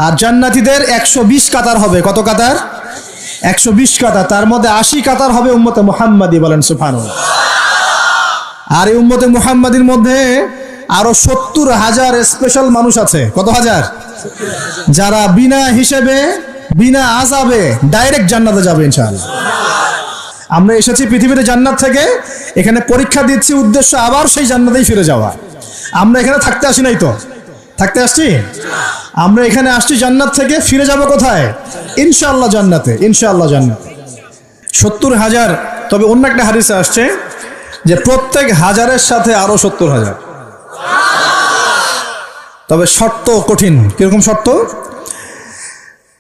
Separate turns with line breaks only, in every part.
আর জান্নাতীদের 120 কাতার হবে। কত কাতার? 120 কাতার। তার মধ্যে 80 কাতার হবে উম্মতে মুহাম্মাদি, বলেন সুবহানাল্লাহ। আর এই উম্মতে মুহাম্মাদির মধ্যে আরো 70,000 স্পেশাল মানুষ আছে। কত হাজার? যারা বিনা হিসেবে বিনা আযাবে ডাইরেক্ট জান্নাতে যাবে ইনশাআল্লাহ। আমরা এসেছি পৃথিবীতে জান্নাত থেকে, এখানে পরীক্ষা দিচ্ছি, উদ্দেশ্য আবার সেই জান্নাতেই ফিরে যাওয়া। আমরা এখানে থাকতে আসি নাই তো, থাকতে আসছি। আমরা এখানে আসছি জান্নাত থেকে, ফিরে যাব কোথায়? ইনশাআল্লাহ জান্নাতে, ইনশাআল্লাহ জান্নাতে। 70,000। তবে অন্য একটা হাদিসে আসছে যে প্রত্যেক হাজারের সাথে আরো 70,000। তবে শর্ত কঠিন। কিরকম শর্ত?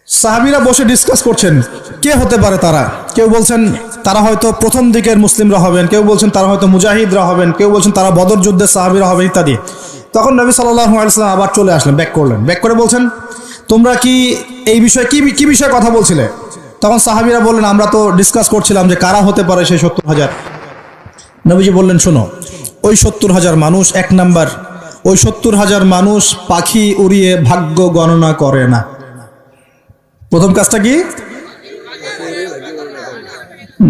সাহাবীরা বসে ডিসকাস করছেন কে হতে পারে তারা। কেউ বলছেন তারা হয়তো প্রথম দিকের মুসলিমরা হবেন, কেউ বলছেন তারা হয়তো মুজাহিদরা হবেন, কেউ বলছেন তারা বদর যুদ্ধের সাহাবীরা হবেন ইত্যাদি। তখন নবী সাল্লাল্লাহু আলাইহি ওয়াসাল্লাম আবার চলে আসলেন, ব্যাক করলেন। ব্যাক করে বলছেন তোমরা কি এই বিষয়ে কি বিষয়ে কথা বলছিলে? তখন সাহাবীরা বললেন আমরা তো ডিসকাস করছিলাম যে কারা হতে পারে সেই 70,000। নবীজি বললেন শোনো, ওই 70,000 মানুষ, এক নাম্বার, ওই 70,000 মানুষ পাখি উড়িয়ে ভাগ্য গণনা করে না। প্রথম কাজটা কি?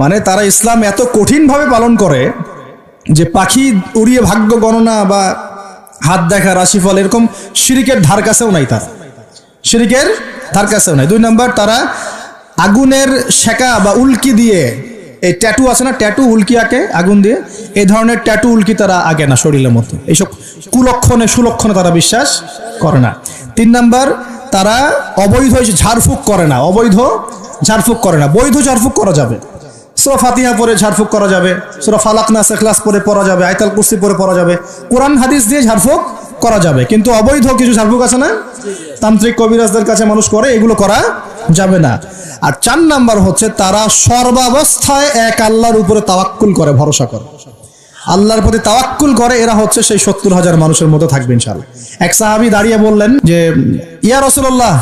মানে তারা ইসলাম এত কঠিন ভাবে পালন করে যে পাখি উড়িয়ে ভাগ্য গণনা বা হাত দেখা, রাশিফল, এরকম শিরিকের ধার কাছেও নাই। তারা শিরিকের ধার কাছেও নাই। 2 নাম্বার, তারা আগুনের শেকা বা উল্কি দিয়ে, এই ট্যাটু আছে না, ট্যাটু উল্কি আঁকে আগুন দিয়ে, এই ধরনের ট্যাটু উল্কি তারা আঁকে না শরীরের মধ্যে। এইসব কুলক্ষণে সুলক্ষণে তারা বিশ্বাস করে না। 3 নাম্বার, তারা অবৈধ ঝাড়ফুঁক করে না। অবৈধ ঝাড়ফুঁক করে না। বৈধ ঝাড়ফুঁক করা যাবে, সূরা ফাতিহা পড়ে ঝাড়ফুঁক করা যাবে, সূরা ফালাক নাস ইখলাস পড়ে পড়া যাবে, আয়াতুল কুরসি পড়ে পড়া যাবে, কোরআন হাদিস দিয়ে ঝাড়ফুঁক করা যাবে। কিন্তু অবৈধ কিছু ঝাড়ফুঁক আছে না, তান্ত্রিক কবিরাজদের কাছে মানুষ করে, এগুলো করা যাবে না। আর 4 নাম্বার হচ্ছে তারা সর্বাবস্থায় এক আল্লাহর উপরে তাওয়াক্কুল করে, ভরসা করে, আল্লাহর প্রতি তাওয়াক্কুল করে। এরা হচ্ছে সেই 70,000 মানুষের মধ্যে থাকবে ইনশাআল্লাহ। এক সাহাবী দাঁড়িয়ে বললেন যে ইয়া রাসূলুল্লাহ,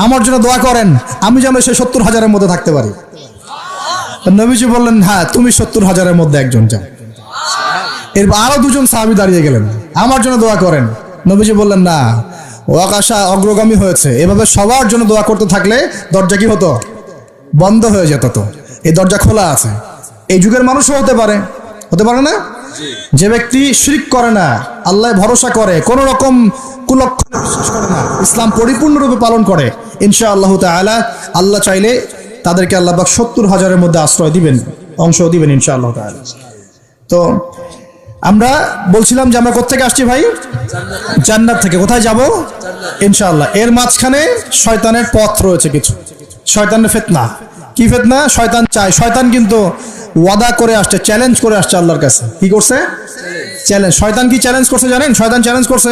আমার জন্য দোয়া করেন, আমি যেন সেই 70,000-এর মধ্যে থাকতে পারি। নবীজি বললেন হ্যাঁ, তুমি 70,000-এর মধ্যে একজন যাও। এরপর আরো 2জন সাহাবী দাঁড়িয়ে গেলেন, আমার জন্য দোয়া করেন। নবীজি বললেন না, ও আকাশা অগ্রগামী হয়েছে। এভাবে সবার জন্য দোয়া করতে থাকলে দরজা কি হতো? বন্ধ হয়ে যেত। তো এই দরজা খোলা আছে। এই যুগের মানুষও হতে পারে, হতে পারে না? যে ব্যক্তি শিরক করে না, আল্লাহ ভরসা করে, কোন রকম কুলক্ষণে বিশ্বাস করে না, ইসলাম পরিপূর্ণরূপে পালন করে, ইনশাআল্লাহ তাআলা আল্লাহ চাইলে তাদেরকে আল্লাহ পাক 70,000-এর মধ্যে আশ্রয় দিবেন, অংশ দিবেন ইনশাআল্লাহ তাআলা। তো আমরা বলছিলাম যে আমরা কোথা থেকে আসছি ভাই? জান্নাত থেকে। কোথায় যাব? ইনশাআল্লাহ। এর মাঝখানে শয়তানের পথ রয়েছে কিছু, শয়তানের ফিতনা। কি ফিতনা? শয়তান চায়, শয়তান কিন্তু ওয়াদা করে আসছে, চ্যালেঞ্জ করে আসছে আল্লাহর কাছে। কি করছে? চ্যালেঞ্জ। শয়তান কি চ্যালেঞ্জ করছে জানেন? শয়তান চ্যালেঞ্জ করছে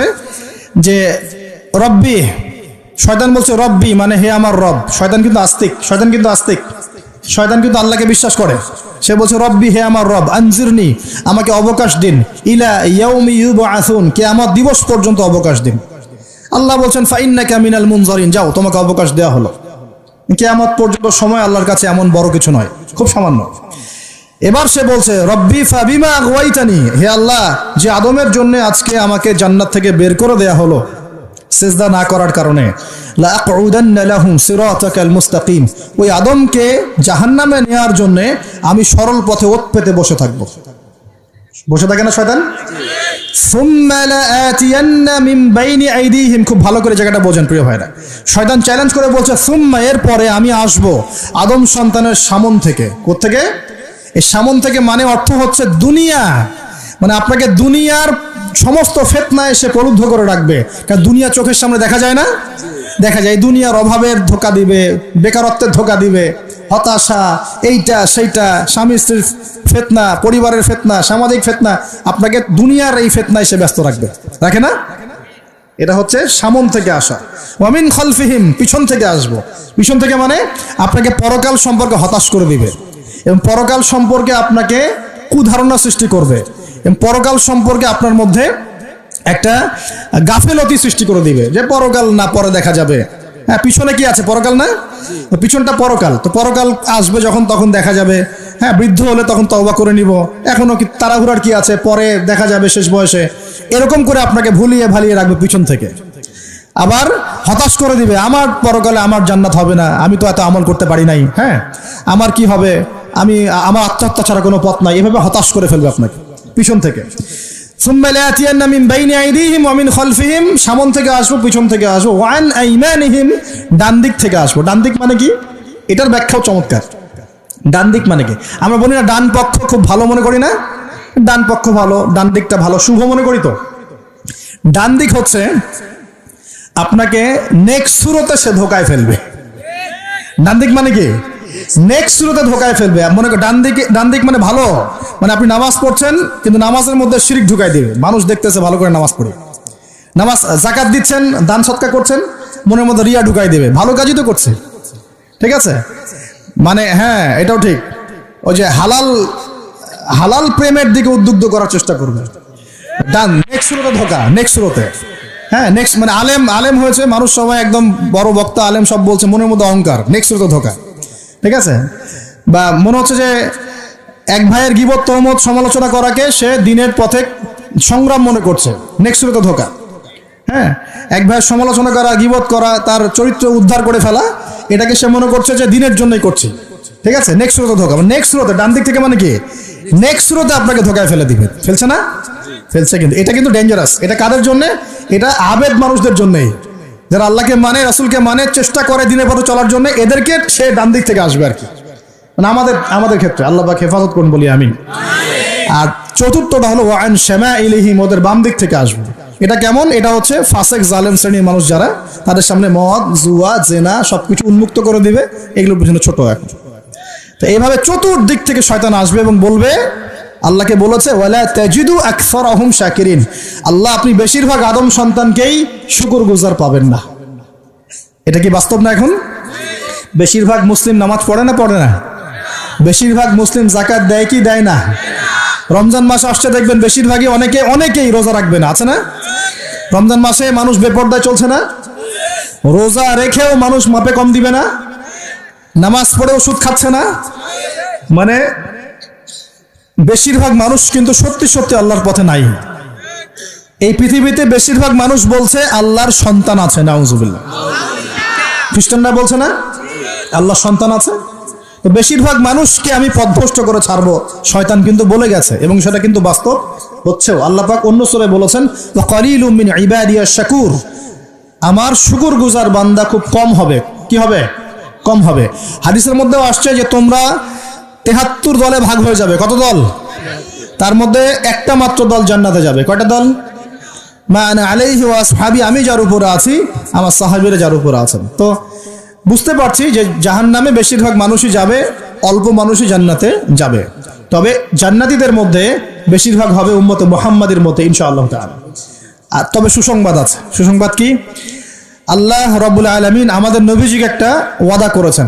যে রব্বি, শয়তান বলছে রব্বি মানে হে আমার রব। শয়তান কিন্তু আস্তিক, শয়তান কিন্তু আস্তিক, শয়তান কিন্তু আল্লাহকে বিশ্বাস করে। সে বলছে রব্বি, হে আমার রব, আনজিরনি, আমাকে অবকাশ দিন, ইলা ইয়াউমি ইউবআসুন, কিয়ামত দিবস পর্যন্ত অবকাশ দিন। আল্লাহ বলছেন ফাইন্নাকা মিনাল মুনজারিন, যাও, তোমাকে অবকাশ দেওয়া হলো। কিয়ামত পর্যন্ত সময় আল্লাহর কাছে এমন বড় কিছু নয়, খুব সামান্য। এবার সে বলছে রব্বি ফাবিমা আগওয়াইতানি, হে আল্লাহ, যে আদমের জন্য আজকে আমাকে জান্নাত থেকে বের করে দেয়া হলো সিজদা না করার কারণে, লা আকুদান্না লাহুম সিরাতাকাল মুস্তাকিম, ওই আদমকে জাহান্নামে নেওয়ার জন্য আমি সরল পথে ওত পেতে বসে থাকবো। বসে থাকে না শয়তান? সুম্মা লাআতিয়ান্না মিন বাইনি আইদিহিম, খুব ভালো করে জায়গাটা বোঝেন প্রিয় ভাইরা। শয়তান চ্যালেঞ্জ করে বলছে সুম্মা, এরপরে আমি আসবো আদম সন্তানের সামন থেকে। কোথা থেকে? এই সামন থেকে মানে অর্থ হচ্ছে দুনিয়া, মানে আপনাকে দুনিয়ার সমস্ত ফিতনা এসে প্রলুব্ধ করে রাখবে। কারণ দুনিয়া চোখের সামনে দেখা যায় না, দেখা যায়। দুনিয়ার অভাবের ধোকা দিবে, বেকারত্বের ধোকা দিবে, হতাশা, এইটা সেইটা, স্বামী স্ত্রীর ফিতনা, পরিবারের ফিতনা, সামাজিক ফিতনা, আপনাকে দুনিয়ার এই ফিতনা এসে ব্যস্ত রাখবে, রাখে না? এটা হচ্ছে সামন থেকে আসা। ওয়ামিন খালফিহিম, পিছন থেকে আসবো। পিছন থেকে মানে আপনাকে পরকাল সম্পর্কে হতাশ করে দিবে এবং পরকাল সম্পর্কে আপনাকে কুধারণা সৃষ্টি করবে এবং পরকাল সম্পর্কে আপনার মধ্যে একটা গাফেলতি সৃষ্টি করে দিবে যে পরকাল না, পরে দেখা যাবে। হ্যাঁ, পিছনে কি আছে? পরকাল না? পিছনটা পরকাল। তো পরকাল আসবে যখন, তখন দেখা যাবে। হ্যাঁ, বৃদ্ধ হলে তখন তওবা করে নিব, এখনো কি তাড়াহুড়ার কি আছে, পরে দেখা যাবে শেষ বয়সে। এরকম করে আপনাকে ভুলিয়ে ভালিয়ে রাখবে পিছন থেকে। আবার হতাশ করে দিবে, আমার পরকালে আমার জান্নাত হবে না, আমি তো এত আমল করতে পারি নাই, হ্যাঁ আমার কি হবে, আমার আত্মহত্যা ছাড়া কোনো পথ নাই, এভাবে হতাশ করে ফেলবে আপনাকে পিছন থেকে। সুম্মা লায়াতিয়ান্না মিন বাইনি আইদিহিম ওয়া মিন খালফিহিম, সামন থেকে আসবো, পিছন থেকে আসবো, ওয়া আন আইমানিহিম, ডান দিক থেকে আসবো। ডান দিক মানে কি? এটার ব্যাখ্যাও চমৎকার। ডান দিক মানে কি? আমরা বলি না ডান পক্ষ খুব ভালো মনে করি না? ডান পক্ষ ভালো, ডান দিকটা ভালো, শুভ মনে করি তো। ডান দিক হচ্ছে আপনাকে নেক্সট সুরতে সে ধোকায় ফেলবে। ডান দিক মানে কি? নেক্সট সুরতে ধোকায় ফেলবে। মনে করেন ডান দিক মানে ভালো, মানে আপনি নামাজ পড়ছেন কিন্তু নামাজের মধ্যে শিরক ঢুকাই দিবে, মানুষ দেখতেছে ভালো করে নামাজ পড়ে, নামাজ যাকাত দিচ্ছেন, দান সৎকা করছেন, মনের মধ্যে রিয়া ঢুকাই দেবে, ভালো কাজই তো করছে, ঠিক আছে, মানে হ্যাঁ এটাও ঠিক। ওই যে হালাল প্রেমের দিকে উদ্বুদ্ধ করার চেষ্টা করবে, ডান নেক্সট সুরতে ধোকা, নেক্সট সুরতে, হ্যাঁ নেক্সট মানে আলেম হয়েছে মানুষ, সবাই একদম বড় বক্তা আলেম সব বলছে, মনের মধ্যে অহংকার, নেক্সট সুরতে ধোকা, ঠিক আছে। বা মনে হচ্ছে যে এক ভাইয়ের গীবত তহমত সমালোচনা করাকে সে দিনের পথে সংগ্রাম মনে করছে, নেক্সট সুরতে ধোকা। হ্যাঁ, এক ভাইয়ের সমালোচনা করা, গীবত করা, তার চরিত্র উদ্ধার করে ফেলা, এটাকে সে মনে করছে যে দিনের জন্যই করছে, ঠিক আছে, নেক্সট সুরতে ধোকা। নেক্সট সুরতে ডান দিক থেকে মানে কি? নেক্সট সুরতে আপনাকে ধোকায় ফেলে দিবে, ফেলছে না? ফেলছে। কিন্তু এটা কিন্তু ডেঞ্জারাস। এটা কাদের জন্য? এটা আবেদ মানুষদের জন্যই, যারা আল্লাহকে মানে, রাসূলকে মানে, চেষ্টা করে দিনের পথে চলার জন্য, এদেরকে সে ডান দিক থেকে আসবে আর কি। মানে আমাদের ক্ষেত্রে আল্লাহ পাক হেফাজত করুন বলি আমিন। আর চতুর্থটা হলো ওয়া আন শামাইলিহিম, ওদের বাম দিক থেকে আসবে। এটা কেমন? এটা হচ্ছে ফাসেক জালেম শ্রেণীর মানুষ যারা, তাদের সামনে মদ, জুয়া, জেনা সবকিছু উন্মুক্ত করে দিবে, এগুলোর পিছনে ছোট এখন। তো এইভাবে চতুর্দিক থেকে শয়তান আসবে এবং বলবে, আল্লাহকে বলেছে ওয়ালা তাজিদু আকসারাহুম শাকিরিন, আল্লাহ আপনি বেশিরভাগ আদম সন্তানকেই শুকরগুজার পাবেন না। এটা কি বাস্তব না? এখন বেশিরভাগ মুসলিম নামাজ পড়ে না? পড়ে না? বেশিরভাগ মুসলিম যাকাত দেয় কি দেয় না? রমজান মাস আসছে দেখবেন বেশিরভাগই অনেকেই রোজা রাখবে না, আছে না? রমজান মাসে মানুষ বেপরদায় চলছে না? রোজা রেখেও মানুষ মাপে কম দিবে না? নামাজ পড়েও সুদ খাচ্ছে না? মানে বেশিরভাগ মানুষ কিন্তু সত্যি সত্যি আল্লাহর পথে নাই। এই পৃথিবীতে বেশিরভাগ মানুষ বলছে আল্লাহর সন্তান আছে, নাউজুবিল্লাহ। খ্রিস্টানরা বলছে না আল্লাহর সন্তান আছে? তো বেশিরভাগ মানুষকে আমি পথভ্রষ্ট করে ছাড়বো, শয়তান কিন্তু বলে গেছে, এবং সেটা কিন্তু বাস্তব হচ্ছেও। আল্লাহ পাক অন্য সূরায় বলেছেন ওয়া কালিলুম মিন ইবাদিয়াশ শাকুর, আমার শুকরগুজার বান্দা খুব কম হবে। কি হবে? কম হবে। হাদিসের মধ্যেও আসছে যে তোমরা ৭৩ দলে ভাগ হয়ে যাবে। কত দল? তার মধ্যে একটা মাত্র দল জান্নাতে যাবে। কয়টা দল? মা আনা আলাইহি ওয়া আসহাবি, আমি যার উপরে আছি, আমার সাহাবীরা যার উপরে আছেন। তো বুঝতে পারছি যে জাহান্নামে বেশিরভাগ মানুষই যাবে, অল্প মানুষই জান্নাতে যাবে। তবে জান্নাতীদের মধ্যে বেশিরভাগ হবে উম্মতে মুহাম্মাদের মতে ইনশাআল্লাহ তাআলা। আর তবে সুসংবাদ আছে। সুসংবাদ কি? আল্লাহ রাব্বুল আলামিন আমাদের নবীজিকে একটা ওয়াদা করেছেন,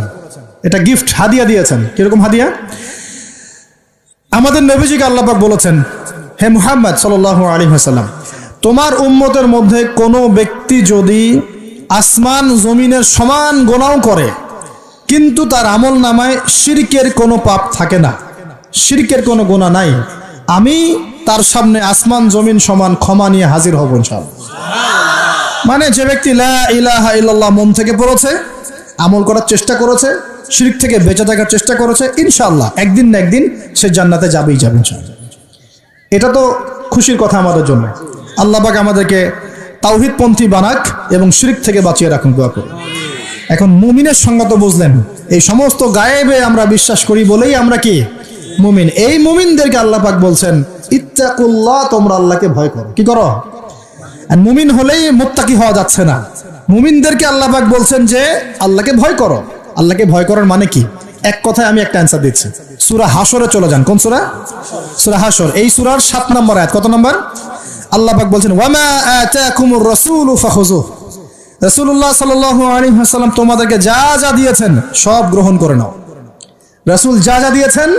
এটা গিফট, হাদিয়া দিয়েছেন। কিরকম হাদিয়া? আমাদের নবীজিকে আল্লাহ পাক বলেছেন, হে মুহাম্মদ সাল্লাল্লাহু আলাইহি ওয়াসাল্লাম, তোমার উম্মতের মধ্যে কোনো ব্যক্তি যদি আসমান জমিনের সমান গুনাহ করে কিন্তু তার আমল নামায় শিরকের কোনো পাপ থাকে না, শিরকের কোনো গুনাহ নাই, আমি তার সামনে আসমান জমিন সমান ক্ষমা নিয়ে হাজির হব ইনশাআল্লাহ। মানে যে ব্যক্তি লা ইলাহা ইল্লাল্লাহ মন থেকে পড়েছে, আমল করার চেষ্টা করেছে, শিরক থেকে বেঁচে থাকার চেষ্টা করেছে, ইনশাআল্লাহ একদিন না একদিন সে জান্নাতে যাবেই যাবে ইনশাআল্লাহ। এটা তো খুশির কথা আমাদের জন্য। আল্লাহ পাক আমাদেরকে তাওহীদপন্থী বানাক এবং শিরক থেকে বাঁচিয়ে রাখুন, দোয়া করি। এখন মুমিনের সংজ্ঞা তো বুঝলেন, এই সমস্ত গায়েবে আমরা বিশ্বাস করি বলেই আমরা কি মুমিন। এই মুমিনদেরকে আল্লাহ পাক বলছেন ইত্তাকুল্লাহ, তোমরা আল্লাহকে ভয় করো। কি করো? আর মুমিন হলেই মুত্তাকি হওয়া যাচ্ছে না। মুমিনদেরকে আল্লাহ পাক বলছেন যে আল্লাহকে ভয় করো। আল্লাহকে ভয় করার মানে কি? এক কথায় আমি একটা অ্যান্সার দিচ্ছি। সূরা হাশরে চলে যান। কোন সূরা? সূরা হাশর। এই সূরার 7 নম্বর আয়াত। কত নম্বর? আল্লাহ পাক বলছেন ওয়ামা আতাকুমুর রাসূলু ফাখুযুহু, রাসূলুল্লাহ সাল্লাল্লাহু আলাইহি ওয়াসাল্লাম তোমাদেরকে যা যা দিয়েছেন সব গ্রহণ করে নাও। রাসূল যা যা দিয়েছেন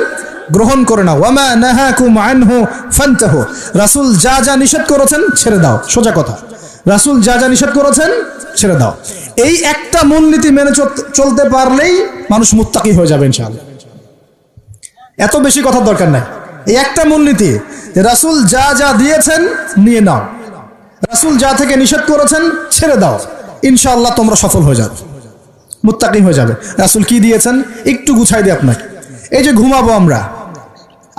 গ্রহণ করে নাও। ওয়ামা নাহাকুম আনহু ফান্তাহু, রাসূল যা যা নিষেধ করেছেন ছেড়ে দাও। সোজা কথা, রাসূল যা যা নিষেধ করেছেন ছেড়ে দাও। এই একটা মূলনীতি মেনে চলতে পারলেই মানুষ মুত্তাকি হয়ে যাবে ইনশাআল্লাহ। এত বেশি কথার দরকার নাই। এই একটা মূলনীতি, রাসূল যা যা দিয়েছেন নিয়ে নাও, রাসূল যা থেকে নিষেধ করেছেন ছেড়ে দাও। ইনশাআল্লাহ তোমরা সফল হয়ে যাবে, মুত্তাকি হয়ে যাবে। রাসূল কি দিয়েছেন একটু গুছাই দিই আপনাকে। এই যে ঘুমাবো আমরা,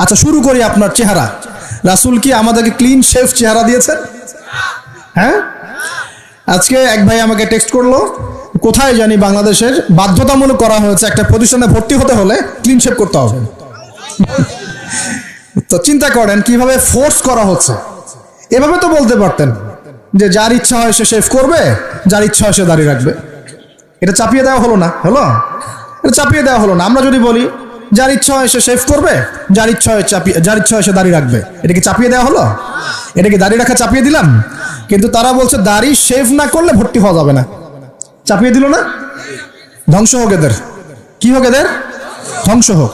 আচ্ছা শুরু করি আপনার চেহারা। রাসূল কি আমাদেরকে ক্লিন শেভ চেহারা দিয়েছেন? হ্যাঁ, আজকে এক ভাই আমাকে টেক্সট করলো, কোথায় জানি বাংলাদেশের বাধ্যতামূলক করা হয়েছে একটা প্রতিষ্ঠানে ভর্তি হতে হলে ক্লিন শেভ করতে হবে। তো চিন্তা করেন কিভাবে ফোর্স করা হচ্ছে। এভাবে তো বলতে পারতেন যে যার ইচ্ছা হয় সে শেভ করবে, যার ইচ্ছা হয় সে দাড়ি রাখবে। এটা চাপিয়ে দেওয়া হলো না? হলো, এটা চাপিয়ে দেওয়া হলো না। আমরা যদি বলি যার ইচ্ছা হয় সে শেভ করবে, যার ইচ্ছা হয় সে দাড়ি রাখবে, এটা কি চাপিয়ে দেওয়া হলো? এটা কি দাড়ি রাখা চাপিয়ে দিলাম? কিন্তু তারা বলছে দাড়ি শেভ না করলে ভর্তি হওয়া যাবে না। চাপিয়ে দিল না? ধ্বংস হোক এদের। কি হোক এদের? ধ্বংস হোক।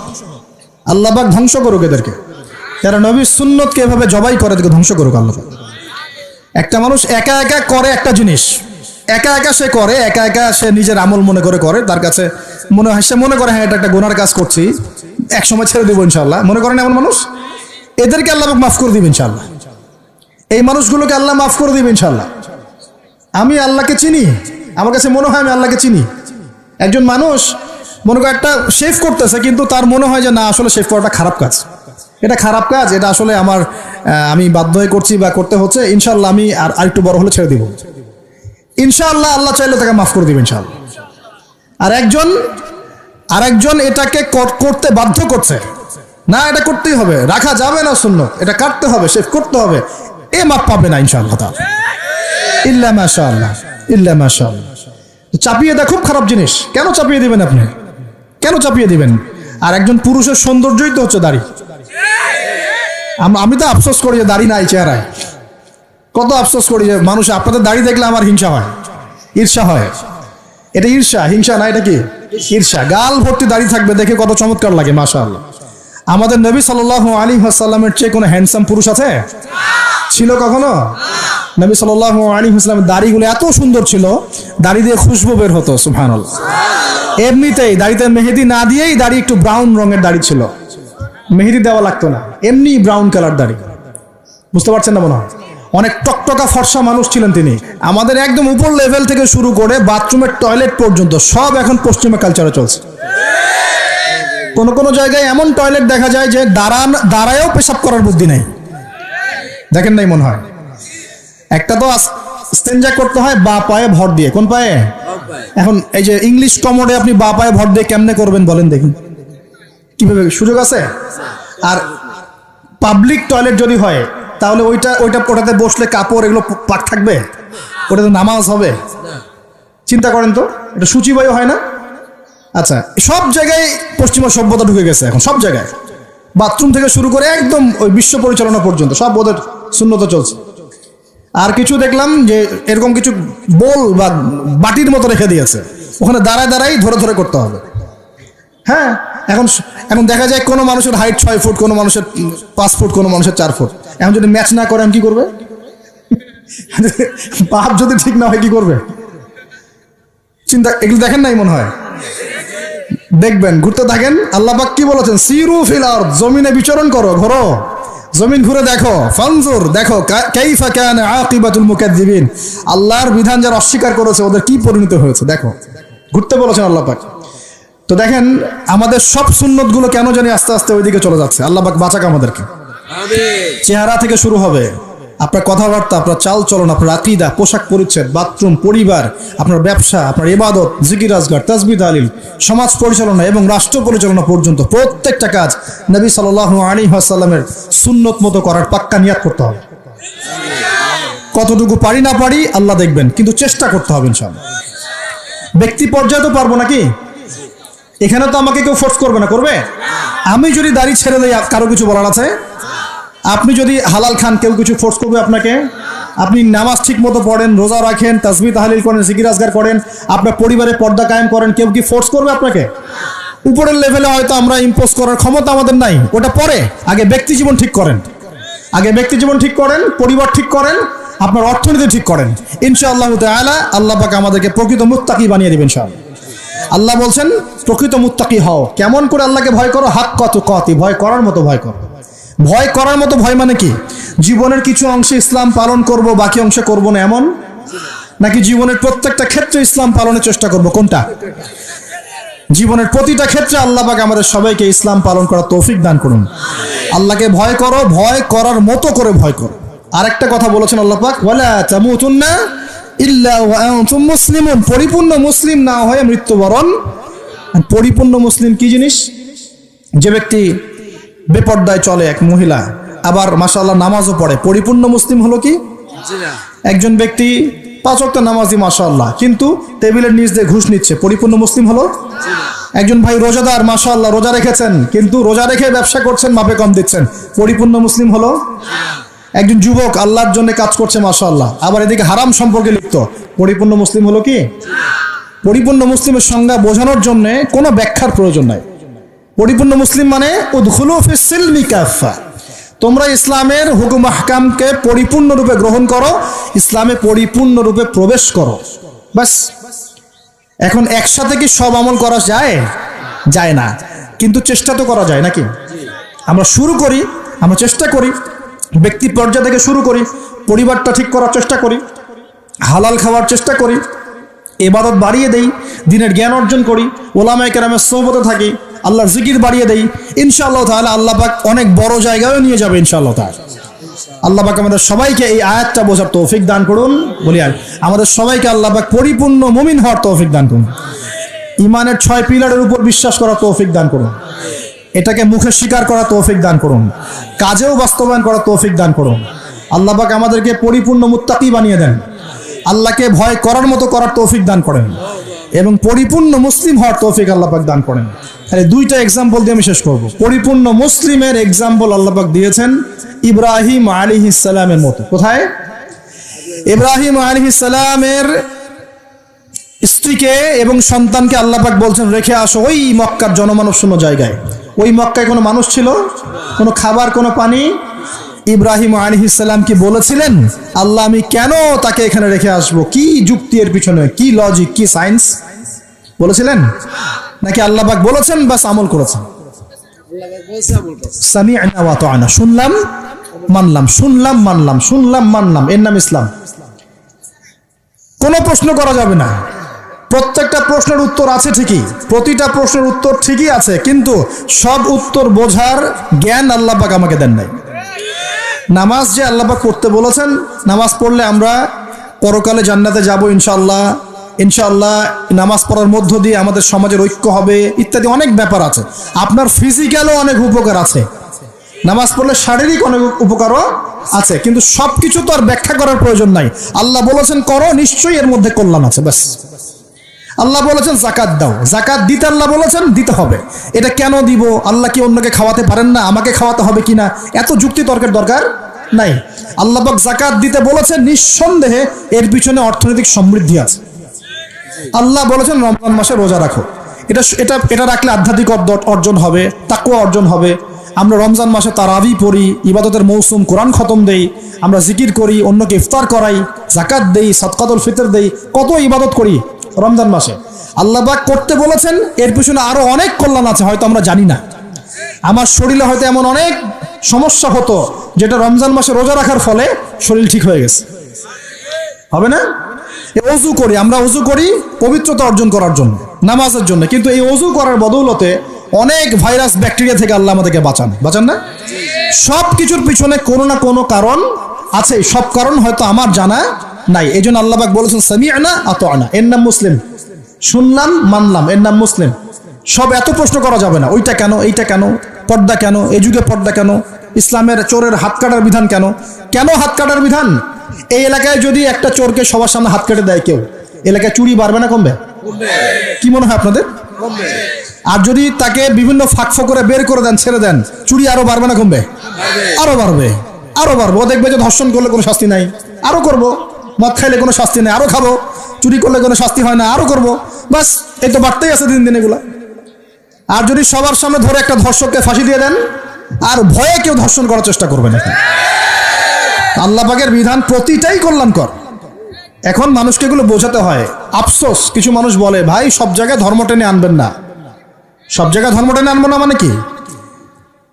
আল্লাহ পাক ধ্বংস করুক এদেরকে, যারা নবীর সুন্নতকে এভাবে জবাই করে এদেরকে ধ্বংস করুক আল্লাহ পাক। একটা মানুষ একা একা করে একটা জিনিস, একা একা সে করে, একা একা সে নিজের আমল মনে করে, তার কাছে মনে হয়, সে মনে করে হ্যাঁ এটা একটা গুনার কাজ করছি, এক সময় ছেড়ে দিব ইনশাআল্লাহ, মনে করেন এমন মানুষ, এদেরকে আল্লাহ পাক মাফ করে দিবে ইনশাআল্লাহ। এই মানুষগুলোকে আল্লাহ মাফ করে দিবে ইনশাআল্লাহ। আমি আল্লাহকে চিনি, আমার কাছে মনে হয় আমি আল্লাহকে চিনি। একজন মানুষ মনে করে একটা শেভ করতেছে, কিন্তু তার মনে হয় যে না আসলে শেভ করাটা খারাপ কাজ, এটা খারাপ কাজ, এটা আসলে আমি বাধ্য হয়ে করছি বা করতে হচ্ছে, ইনশাআল্লাহ আমি আর একটু বড় হলে ছেড়ে দিব, ইনশাআল্লাহ আল্লাহ চাইলে তাকে মাফ করে দিবে ইনশাআল্লাহ। আর একজন এটাকে করতে বাধ্য করছে, না এটা করতেই হবে, রাখা যাবে না সুন্নাত, এটা কাটতে হবে, শেভ করতে হবে, এ মাফ পাবে না ইনশাআল্লাহ তাআলা, ইল্লা মাশাআল্লাহ, ইল্লা মাশাআল্লাহ। চাপিয়ে দেওয়া খুব খারাপ জিনিস। কেন চাপিয়ে দিবেন আপনি? কেন চাপিয়ে দিবেন? আর একজন পুরুষের সৌন্দর্যই তো হচ্ছে দাড়ি। আমি তো আফসোস করি যে দাড়ি নাই চেহারায়, কত আফসোস করি যে মানুষ, আপনাদের দাড়ি দেখলে আমার হিংসা হয়, ঈর্ষা হয়। এটা ঈর্ষা, হিংসা না, এটা কি ঈর্ষা। গাল ভর্তি দাড়ি থাকবে, দেখে কত চমৎকার লাগে, মাশাআল্লাহ। আমাদের নবী সাল্লাল্লাহু আলাইহি ওয়াসাল্লামের চেয়ে কোনো হ্যান্ডসাম পুরুষ আছে? ছিল কখনো? নবী সাল্লাল্লাহু আলাইহি ওয়াসাল্লামের দাড়িগুলো এত সুন্দর ছিল, দাড়ি দিয়ে খুশবু বের হতো, সুবহানাল্লাহ। এমনিতেই দাড়িতে মেহেদি না দিয়েই দাড়ি একটু ব্রাউন রঙের দাড়ি ছিল, মেহেদি দেওয়া লাগতো না, এমনি ব্রাউন কালার দাড়ি। বুঝতে পারছেন না মনে হয়? অনেক টকটকা ফর্সা মানুষ ছিলেন তিনি। আমাদের একদম উপর লেভেল থেকে শুরু করে বাথরুমের টয়লেট পর্যন্ত সব এখন পশ্চিমা কালচারে চলছে। কোন জায়গায় এমন টয়লেট দেখা যায় যে দাঁড়ায়ও পেশাব করার বুদ্ধি নাই, দেখেন নাই মনে হয়? একটা তো ইস্তেঞ্জা করতে হয় বা পায়ে ভর দিয়ে। কোন পায়ে? এখন এই যে ইংলিশ কমোডে আপনি বা পায়ে ভর দিয়ে কেমনে করবেন বলেন দেখি, কিভাবে সুযোগ আছে? আর পাবলিক টয়লেট যদি হয় তাহলে ওটাতে বসলে কাপড় এগুলো পাক থাকবে, ওটাতে নামাজ হবে? চিন্তা করেন তো, এটা সূচিবায়ু হয় না? আচ্ছা, সব জায়গায় পশ্চিমা সভ্যতা ঢুকে গেছে এখন, সব জায়গায়, বাথরুম থেকে শুরু করে একদম ওই বিশ্ব পরিচালনা পর্যন্ত সব ওদের শূন্যতা চলছে। আর কিছু দেখলাম যে এরকম কিছু বোল বা বাটির মতো রেখে দিয়েছে, ওখানে দাঁড়ায় ধরে করতে হবে। হ্যাঁ, এখন দেখা যায় কোনো মানুষের হাইট 6 ফুট, কোনো মানুষের 5 ফুট, কোনো মানুষের 4 ফুট। এখন যদি ম্যাচ না করে আমি কি করবে? পাপ যদি ঠিক না হয় কি করবে? চিন্তা, এগুলো দেখেন নাই মনে হয়? দেখবেন, ঘুরতে থাকেন। আল্লাহ পাক কি বলেছেন? সিরু ফিল আরদ, জমিনে বিচরণ করো, ঘোরো, জমিন ঘুরে দেখো, ফানজুর, দেখো কাইফা কানা আকিবাতুল মুকাজ্জিবিন, আল্লাহর বিধান যারা অস্বীকার করেছে ওদের কি পরিণত হয়েছে দেখো। ঘুরতে বলেছেন আল্লাহ পাক। তো দেখেন আমাদের সব সুন্নতগুলো কেন জানি আস্তে আস্তে ওইদিকে চলে যাচ্ছে। আল্লাহ পাক বাঁচাক আমাদেরকে। চেহারা থেকে শুরু হবে, আপনার কথাবার্তা, আপনার চাল চলন, আপনার আকীদা, পোশাক পরিচ্ছদ, বাথরুম, পরিবার, আপনার ব্যবসা, আপনার ইবাদত, জিকির আজগার, তাসবিহ তাহলিল, সমাজ পরিচালনা এবং রাষ্ট্র পরিচালনা পর্যন্ত প্রত্যেকটা কাজ নবী সাল্লাল্লাহু আলাইহি ওয়াসাল্লামের সুন্নত মতো করার পাক্কা নিয়াত করতে হবে। কতটুকু পারি না পারি আল্লাহ দেখবেন, কিন্তু চেষ্টা করতে হবে ইনশাআল্লাহ। ব্যক্তি পর্যায়ে তো পারবো নাকি? এখানে তো আমাকে কেউ ফোর্স করবে না, করবে? আমি যদি দাড়ি ছেড়ে দেই কারো কিছু বলার আছে? আপনি যদি হালাল খান কেউ কিছু ফোর্স করবে আপনাকে? আপনি নামাজ ঠিক মতো পড়েন, রোজা রাখেন, তাসবিহ তাহলিল করেন, জিকির আজগার করেন, আপনার পরিবারে পর্দা কায়েম করেন, কেউ কি ফোর্স করবে আপনাকে? উপরের লেভেলে হয়তো আমরা ইম্পোজ করার ক্ষমতা আমাদের নাই, ওটা পরে। আগে ব্যক্তি জীবন ঠিক করেন, পরিবার ঠিক করেন, আপনার অর্থনীতি ঠিক করেন, ইনশাআল্লাহ তাআলা আল্লাহ পাক আমাদেরকে প্রকৃত মুত্তাকি বানিয়ে দিবেন ইনশাআল্লাহ। আল্লাহ বলছেন প্রকৃত মুত্তাকি হও। কেমন করে আল্লাহকে ভয় করো? হাক্কা তুকাতি, ভয় করার মতো ভয় করো। ভয় করার মতো ভয় মানে কি? জীবনের কিছু অংশে ইসলাম পালন করব, বাকি অংশে করব না, এমন নাকি জীবনের প্রত্যেকটা ক্ষেত্রে ইসলাম পালনের চেষ্টা করব? কোনটা? জীবনের প্রতিটা ক্ষেত্রে আল্লাহ পাক আমাদের সবাইকে ইসলাম পালন করার তৌফিক দান করুন। আল্লাহকে ভয় করো, ভয় করার মতো করে ভয় করো। আরেকটা কথা বলেছেন আল্লাহ পাক, ওয়ালা তামুতুন্না ইল্লা ওয়া আনতুম মুসলিমুন, পরিপূর্ণ মুসলিম না হয়ে মৃত্যুবরণ। পরিপূর্ণ মুসলিম কি জিনিস? যে ব্যক্তি বেপর্দায় চলে, এক মহিলা, আবার মাশাআল্লাহ নামাজও পড়ে, পরিপূর্ণ মুসলিম হলো কি? একজন ব্যক্তি 5 ওয়াক্ত নামাজি মাশাআল্লাহ, কিন্তু টেবিলের নিচ দিয়ে ঘুষ নিচ্ছে, পরিপূর্ণ মুসলিম হলো? একজন ভাই রোজাদার মাশাআল্লাহ, রোজা রেখেছেন, কিন্তু রোজা রেখে ব্যবসা করছেন, মাপে কম দিচ্ছেন, পরিপূর্ণ মুসলিম হলো? একজন যুবক আল্লাহর জন্য কাজ করছে মাশাআল্লাহ, আবার এদিকে হারাম সম্পর্কে লিপ্ত, পরিপূর্ণ মুসলিম হলো কি? পরিপূর্ণ মুসলিমের সংজ্ঞা বোঝানোর জন্য কোনো ব্যাখ্যার প্রয়োজন নাই। পরিপূর্ণ মুসলিম মানে উদখুলু ফিস সিলমি কাফা, তোমরা ইসলামের হুকুম আহকামকে পরিপূর্ণরূপে গ্রহণ করো, ইসলামে পরিপূর্ণরূপে প্রবেশ করো, বাস। এখন একসাথে কি সব আমল করা যায়? যায় না, কিন্তু চেষ্টা তো করা যায় নাকি? আমরা শুরু করি, আমরা চেষ্টা করি, ব্যক্তি পর্যায় থেকে শুরু করি, পরিবারটা ঠিক করার চেষ্টা করি, হালাল খাওয়ার চেষ্টা করি, ইবাদত বাড়িয়ে দেই, দিনের জ্ঞান অর্জন করি, ওলামায়ে কেরামের সোহবতে থাকি, আল্লাহর জিকির বাড়িয়ে দেই, ইনশাআল্লাহ তাআলা আল্লাহ পাক অনেক বড় জায়গায় নিয়ে যাবে ইনশাআল্লাহ তাআলা। আল্লাহ পাক আমাদের সবাইকে এই আয়াতটা বোঝার তৌফিক দান করুন। বলি আমাদের সবাইকে আল্লাহ পাক পরিপূর্ণ মুমিন হওয়ার তৌফিক দান করুন। ইমানের 6 পিলারের উপর বিশ্বাস করার তৌফিক দান করুন। এটাকে মুখে স্বীকার করার তৌফিক দান করুন, কাজেও বাস্তবায়ন করার তৌফিক দান করুন। আল্লাহ পাক আমাদেরকে পরিপূর্ণ মুত্তাকি বানিয়ে দেন, আল্লাহকে ভয় করার মতো করার তৌফিক দান করেন, এবং পরিপূর্ণ মুসলিম হওয়ার তৌফিক আল্লাহ পাক দান করেন। তাহলে 2টা এক্সাম্পল দিয়ে আমি শেষ করব। পরিপূর্ণ মুসলিমের এক্সাম্পল আল্লাহ পাক দিয়েছেন ইব্রাহিম আলাইহিস সালামের মতো। কোথায়? ইব্রাহিম আলাইহিস সালামের স্ত্রীকে এবং সন্তানকে আল্লাহ পাক বলছেন রেখে আসো ওই মক্কার জনমানব শূন্য জায়গায়। ওই মক্কায় কোনো মানুষ ছিল? কোনো খাবার, কোনো পানি? ইব্রাহিম আলাইহিস সালাম কি বলেছিলেন আল্লাহ আমি কেন তাকে এখানে রেখে আসবো? কি যুক্তি এর পিছনে, কি লজিক, কি সায়েন্স বলেছিলেন? নাকি আল্লাহ পাক বলেছেন বাস আমল করেছেন? সামি'না ওয়া আতা'না, শুনলাম মানলাম, শুনলাম মানলাম, শুনলাম মানলাম, এর নাম ইসলাম। কোনো প্রশ্ন করা যাবে না। প্রত্যেকটা প্রশ্নের উত্তর আছে ঠিকই, প্রতিটা প্রশ্নের উত্তর ঠিকই আছে, কিন্তু সব উত্তর বোঝার জ্ঞান আল্লাহ পাক আমাকে দেন নাই। নামাজ যে আল্লাহ পাক পড়তে বলেছেন, নামাজ পড়লে আমরা পরকালে জান্নাতে যাব ইনশাআল্লাহ, ইনশাআল্লাহ নামাজ পড়ার মধ্য দিয়ে আমাদের সমাজের ঐক্য হবে, ইত্যাদি অনেক ব্যাপার আছে। আপনার ফিজিক্যালও অনেক উপকার আছে, নামাজ পড়লে শারীরিক অনেক উপকারও আছে, কিন্তু সবকিছু তো আর ব্যাখ্যা করার প্রয়োজন নাই। আল্লাহ বলেছেন করো, নিশ্চয়ই এর মধ্যে কল্যাণ আছে, ব্যাস। আল্লাহ বলেছেন জাকাত দাও, জাকাত দিতে আল্লাহ বলেছেন দিতে হবে। এটা কেন দিব? আল্লাহ কি অন্যকে খাওয়াতে পারেন না? আমাকে খাওয়াতে হবে কিনা? এত যুক্তি তর্কের দরকার নাই। আল্লাহ পাক জাকাত দিতে বলেছেন, নিঃসন্দেহে এর পিছনে অর্থনৈতিক সমৃদ্ধি আছে। আল্লাহ বলেছেন রমজান মাসে রোজা রাখো, এটা রাখলে আধ্যাত্মিক অর্জন হবে, তাকওয়া অর্জন হবে। আমরা রমজান মাসে তারাবি পড়ি, ইবাদতের মৌসুম, কোরআন খতম দেই, আমরা জিকির করি, অন্যকে ইফতার করাই, জাকাত দেই, সাদকাতুল ফিতর দেই, কত ইবাদত করি রমজান মাসে। আল্লাহ পাক করতে বলেছেন, এর পিছনে আরো অনেক কল্যাণ আছে, হয়তো আমরা জানি না। আমার শরীরে হয়তো এমন অনেক সমস্যা হতো যেটা রমজান মাসে রোজা রাখার ফলে শরীর ঠিক হয়ে গেছে, হবে না? অজু করি, আমরা অজু করি পবিত্রতা অর্জন করার জন্য, নামাজের জন্য, কিন্তু এই অজু করার বদৌলতে অনেক ভাইরাস ব্যাকটেরিয়া থেকে আল্লাহ আমাদেরকে বাঁচান না? সব কিছুর পিছনে কোনো না কোনো কারণ আছে, সব কারণ হয়তো আমার জানা নাই। এই জন্য আল্লাহ পাক বলেছেন সামি'না আতা'না, এর নাম মুসলিম, শুনলাম মানলাম, এর নাম মুসলিম। সব এত প্রশ্ন করা যাবে না, ওইটা কেন, এইটা কেন, পর্দা কেন, এই যুগে পর্দা কেন, ইসলামের চোরের হাত কাটার বিধান কেন? কেন হাত কাটার বিধান? এই এলাকায় যদি একটা চোরকে সবার সামনে হাত কেটে দেয় কেউ, এলাকায় চুরি বাড়বে না কমবে? কি মনে হয় আপনাদের? আর যদি তাকে বিভিন্ন ফাঁক করে বের করে দেন, ছেড়ে দেন, চুরি আরো বাড়বে না কমবে? আরো বাড়বে, আরো বাড়বে। ও দেখবে যে ধর্ষণ করলে কোনো শাস্তি নাই, আরো করব। মদ খাইলে কোনো শাস্তি নেই, আরো খাবো। চুরি করলে কোনো শাস্তি হয় না, আরো করব। বাস এই তো বাড়তেই আছে দিন দিন এগুলা। আর যদি সবার সামনে ধরে একটা ধর্ষককে ফাঁসি দিয়ে দেন, আর ভয়ে কেউ ধর্ষণ করার চেষ্টা করবে না। আল্লাহ পাকের বিধান প্রতিটাই কল্যাণকর। এখন মানুষকে এগুলো বোঝাতে হয়। আফসোস, কিছু মানুষ বলে ভাই সব জায়গায় ধর্ম টেনে আনবেন না। সব জায়গায় ধর্ম টেনে আনবো না মানে কি?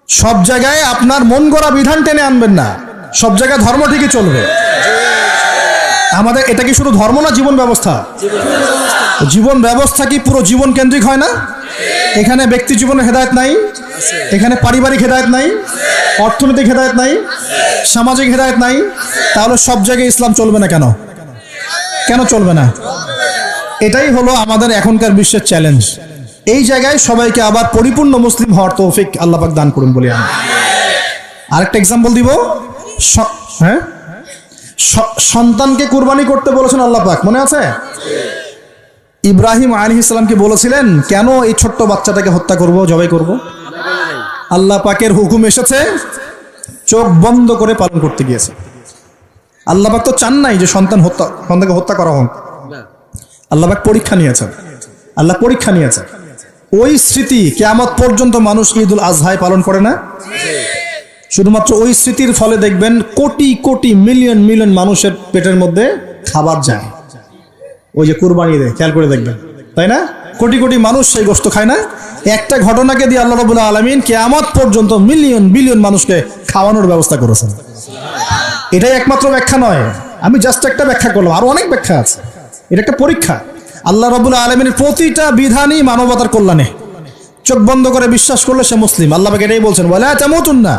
সব জায়গায় আপনার মন গড়া বিধান টেনে আনবেন না, সব জায়গায় ধর্ম ঠিকই চলবে। আমাদের এটা কি শুধু ধর্ম না জীবন ব্যবস্থা? জীবন ব্যবস্থা কি পুরো জীবন কেন্দ্রিক হয় না? এখানে ব্যক্তি জীবনের হেদায়েত নাই, এখানে পারিবারিক হেদায়েত নাই, অর্থনৈতিক হেদায়েত নাই, সামাজিক হেদায়েত নাই। তাহলে সব জায়গায় ইসলাম চলবে না কেন? কেন চলবে না? এটাই হলো আমাদের এখনকার বিশ্বের চ্যালেঞ্জ। এই জায়গায় সবাইকে আবার পরিপূর্ণ মুসলিম হওয়ার তৌফিক আল্লাহ পাক দান করুন বলি আমি। আরেকটা এক্সাম্পল দিব। হ্যাঁ, সন্তানকে কুরবানি করতে বলেছেন আল্লাহ পাক, মনে আছে? ইব্রাহিম আলাইহিস সালামকে বলেছিলেন কেন এই ছোট্ট বাচ্চাটাকে হত্যা করব, জবাই করব? আল্লাহ পাকের হুকুম এসেছে, চোখ বন্ধ করে পালন করতে গিয়েছে। আল্লাহ পাক তো চান নাই যে সন্তানকে হত্যা করা হোক। আল্লাহ পাক পরীক্ষা নিয়েছেন, আল্লাহ পরীক্ষা নিয়েছেন। ওই স্মৃতি কিয়ামত পর্যন্ত মানুষ ঈদুল আজহায় পালন করে না? শুধুমাত্র ওই স্মৃতির ফলে দেখবেন কোটি কোটি মিলিয়ন মিলিয়ন মানুষের পেটের মধ্যে খাবার যায় ওই যে কুরবানি দেয়, খেয়াল করে দেখবেন, তাই না? কোটি কোটি মানুষ সেই গোশত খায় না? একটা ঘটনাকে দিয়ে আল্লাহ রাব্বুল আলামিন কিয়ামত পর্যন্ত মিলিয়ন বিলিয়ন মানুষকে খাওয়ানোর ব্যবস্থা করেছেন। এটাই একমাত্র ব্যাখ্যা নয়, আমি জাস্ট একটা ব্যাখ্যা করলাম, আরো অনেক ব্যাখ্যা আছে। এটা একটা পরীক্ষা। আল্লাহ রাব্বুল আলামিনের প্রতিটা বিধানই মানবতার কল্যাণে। চোখ বন্ধ করে বিশ্বাস করলে সে মুসলিম। আল্লাহ পাক এটাই বলছেন, ওয়ালা তামুতুন্না,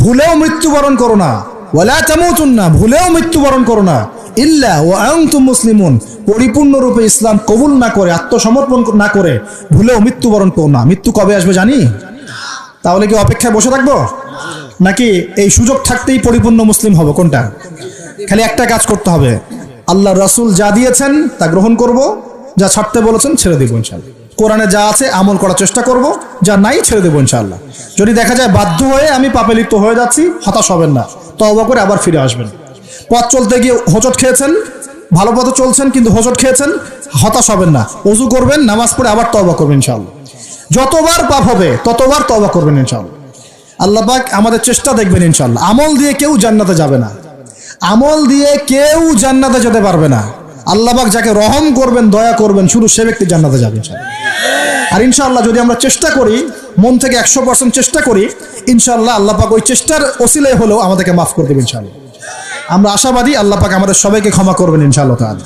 ভুলেও মৃত্যুবরণ করো না। ওয়ালা তামুতুন্না, ভুলেও মৃত্যুবরণ করো না। ইল্লা ওয়া আনতুম মুসলিমুন, পরিপূর্ণরূপে ইসলাম কবুল না করে, আত্মসমর্পণ না করে ভুলেও মৃত্যুবরণ করো না। মৃত্যু কবে আসবে জানি? তাহলে কি অপেক্ষায় বসে থাকবো, নাকি এই সুযোগ থাকতেই পরিপূর্ণ মুসলিম হব? কোনটা? খালি একটা কাজ করতে হবে, আল্লাহ রাসূল যা দিয়েছেন তা গ্রহণ করব, যা ছাড়তে বলেছেন ছেড়ে দেবো ইনশাআল্লাহ। কোরআনে যা আছে আমল করার চেষ্টা করব, যা নাই ছেড়ে দেবো ইনশাআল্লাহ। যদি দেখা যায় বাধ্য হয়ে আমি পাপে লিপ্ত হয়ে যাচ্ছি, হতাশ হবেন না, তওবা করে আবার ফিরে আসবেন। পথ চলতে গিয়ে হোঁচট খেয়েছেন, ভালো পথে চলছেন কিন্তু হোঁচট খেয়েছেন, হতাশ হবেন না, ওযু করবেন, নামাজ পড়ে আবার তওবা করবেন ইনশাআল্লাহ। যতবার পাপ হবে ততবার তওবা করবেন ইনশাআল্লাহ। আল্লাহ পাক আমাদের চেষ্টা দেখবেন ইনশাআল্লাহ। আমল দিয়ে কেউ জান্নাতে যাবে না, আমল দিয়ে কেউ জান্নাতে যেতে পারবে না। আল্লাহ পাক যাকে রহম করবেন, দয়া করবেন, শুধু সে ব্যক্তি জান্নাতে যাবে ইনশাআল্লাহ। আর ইনশাআল্লাহ যদি আমরা চেষ্টা করি, মন থেকে 100% চেষ্টা করি, ইনশাআল্লাহ আল্লাহ পাক ওই চেষ্টার ওসিলায় হলেও আমাদেরকে মাফ করে দেবেন ইনশাআল্লাহ। আমরা আশাবাদী আল্লাহ পাক আমাদের সবাইকে ক্ষমা করবেন ইনশাআল্লাহ তাআলা।